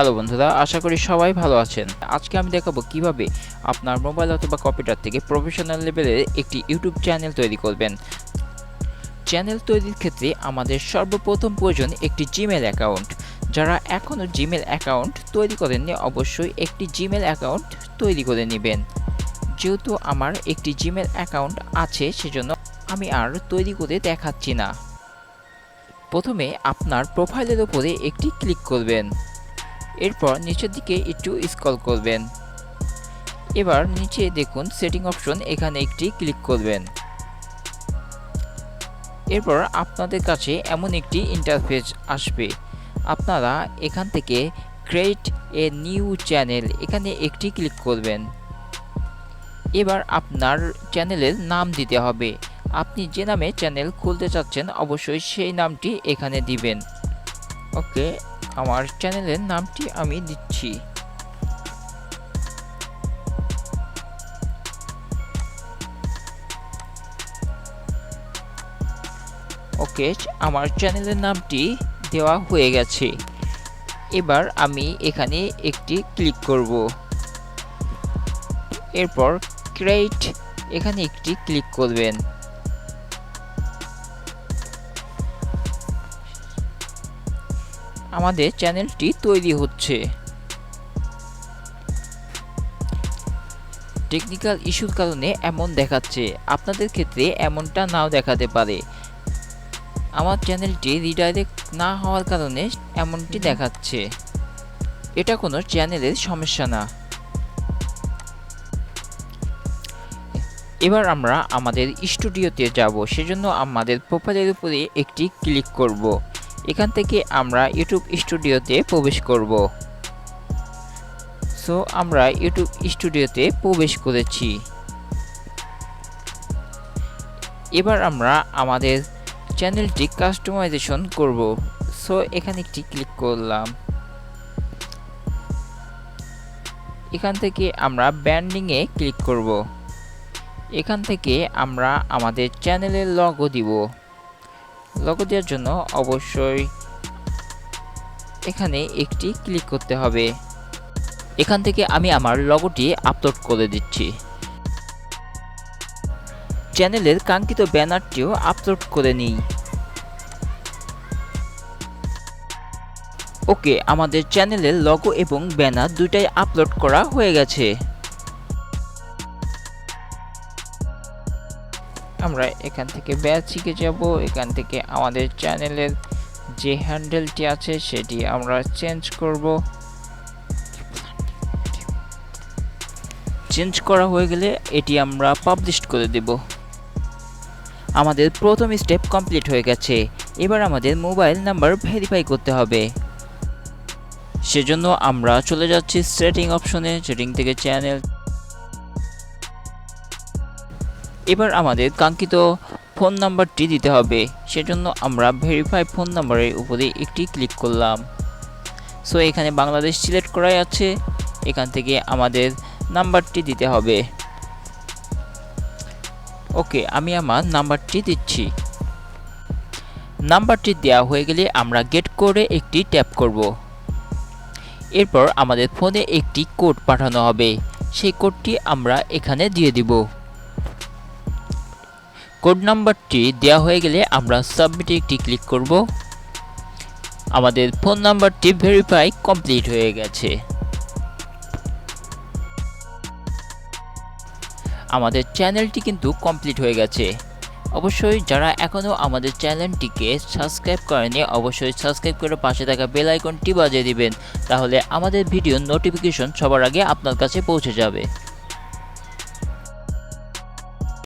Hello বন্ধুরা, আশা করি সবাই ভালো আছেন। আজকে আমি দেখাবো কিভাবে আপনার মোবাইল অথবা কম্পিউটার থেকে প্রফেশনাল লেভেলের একটি ইউটিউব চ্যানেল তৈরি করবেন। চ্যানেল তৈরির ক্ষেত্রে আমাদের সর্বপ্রথম প্রয়োজন একটি জিমেল অ্যাকাউন্ট। যারা এখনও জিমেল অ্যাকাউন্ট তৈরি করেননি, অবশ্যই একটি জিমেল অ্যাকাউন্ট তৈরি করে নেবেন। যেহেতু আমার একটি জিমেল অ্যাকাউন্ট আছে, সেজন্য আমি আর তৈরি করে দেখাচ্ছি না। প্রথমে আপনার প্রোফাইলের উপরে একটি ক্লিক করবেন, এরপর নিচের দিকে একটু স্ক্রল করবেন। এবার নিচে দেখুন সেটিং অপশন, এখানে একটি ক্লিক করবেন। এরপর আপনাদের কাছে এমন একটি ইন্টারফেস আসবে। আপনারা এখান থেকে ক্রিয়েট এ নিউ চ্যানেল এখানে একটি ক্লিক করবেন। এবার আপনার চ্যানেলের নাম দিতে হবে। আপনি যে নামে চ্যানেল খুলতে চাচ্ছেন অবশ্যই সেই নামটি এখানে দিবেন। ওকে, আমার চ্যানেলের নামটি আমি দিচ্ছি। ওকে, আমার চ্যানেলের নামটি দেওয়া হয়ে গেছে। এবার আমি এখানে একটি ক্লিক করব। এরপর ক্রিয়েট এখানে একটি ক্লিক করবেন। আমাদের চ্যানেলটি তৈরি হচ্ছে। টেকনিক্যাল ইস্যুর কারণে এমন দেখাচ্ছে, আপনাদের ক্ষেত্রে এমনটা নাও দেখাতে পারে। আমার চ্যানেলটি রিডাইরেক্ট না হওয়ার কারণে এমনটি দেখাচ্ছে। এটা কোনো চ্যানেলের সমস্যা না। এবার আমরা আমাদের স্টুডিওতে যাব, সেজন্য আমাদের প্রোফাইলের উপরে একটি ক্লিক করব। এখান থেকে আমরা ইউটিউব স্টুডিওতে প্রবেশ করব। সো আমরা ইউটিউব স্টুডিওতে প্রবেশ করেছি। এবার আমরা আমাদের চ্যানেলটি কাস্টমাইজেশন করব। সো এখানে একটি ক্লিক করলাম। এখান থেকে আমরা ব্র্যান্ডিংয়ে ক্লিক করব। এখান থেকে আমরা আমাদের চ্যানেলের লগো দিব। লগো দেওয়ার জন্য অবশ্যই এখানে একটি ক্লিক করতে হবে। এখান থেকে আমি আমার লগোটি আপলোড করে দিচ্ছি। চ্যানেলের কাঙ্ক্ষিত ব্যানারটিও আপলোড করে নিই। ওকে, আমাদের চ্যানেলের লগো এবং ব্যানার দুইটাই আপলোড করা হয়ে গেছে। আমরা এখান থেকে বেসিকে যাব। এখান থেকে আমাদের চ্যানেলের যে হ্যান্ডেলটি আছে সেটি আমরা চেঞ্জ করব। চেঞ্জ করা হয়ে গেলে এটি আমরা পাবলিশ করে দেব। আমাদের প্রথম স্টেপ কমপ্লিট হয়ে গেছে। এবার আমাদের মোবাইল নাম্বার ভেরিফাই করতে হবে। সেজন্য আমরা চলে যাচ্ছি সেটিং অপশনে। সেটিং থেকে চ্যানেল। এবার আমাদের কাঙ্ক্ষিত ফোন নাম্বারটি দিতে হবে। সেজন্য আমরা ভেরিফাই ফোন নাম্বারের উপরে একটি ক্লিক করলাম। সো এখানে বাংলাদেশ সিলেক্ট করাই আছে। এখান থেকে আমাদের নাম্বারটি দিতে হবে। ওকে, আমি আমার নাম্বারটি দিচ্ছি। নাম্বারটি দেওয়া হয়ে গেলে আমরা গেট কোডে একটি ট্যাপ করব। এরপর আমাদের ফোনে একটি কোড পাঠানো হবে। সেই কোডটি আমরা এখানে দিয়ে দিব। কোড নাম্বারটি দেওয়া হয়ে গেলে আমরা সাবমিটে একটি ক্লিক করব। আমাদের ফোন নাম্বারটি ভেরিফাই কমপ্লিট হয়ে গেছে। আমাদের চ্যানেলটি কিন্তু কমপ্লিট হয়ে গেছে। অবশ্যই যারা এখনও আমাদের চ্যানেলটিকে সাবস্ক্রাইব করেনি, অবশ্যই সাবস্ক্রাইব করে পাশে থাকা বেল আইকনটি বাজিয়ে দিবেন। তাহলে আমাদের ভিডিও নোটিফিকেশন সবার আগে আপনার কাছে পৌঁছে যাবে।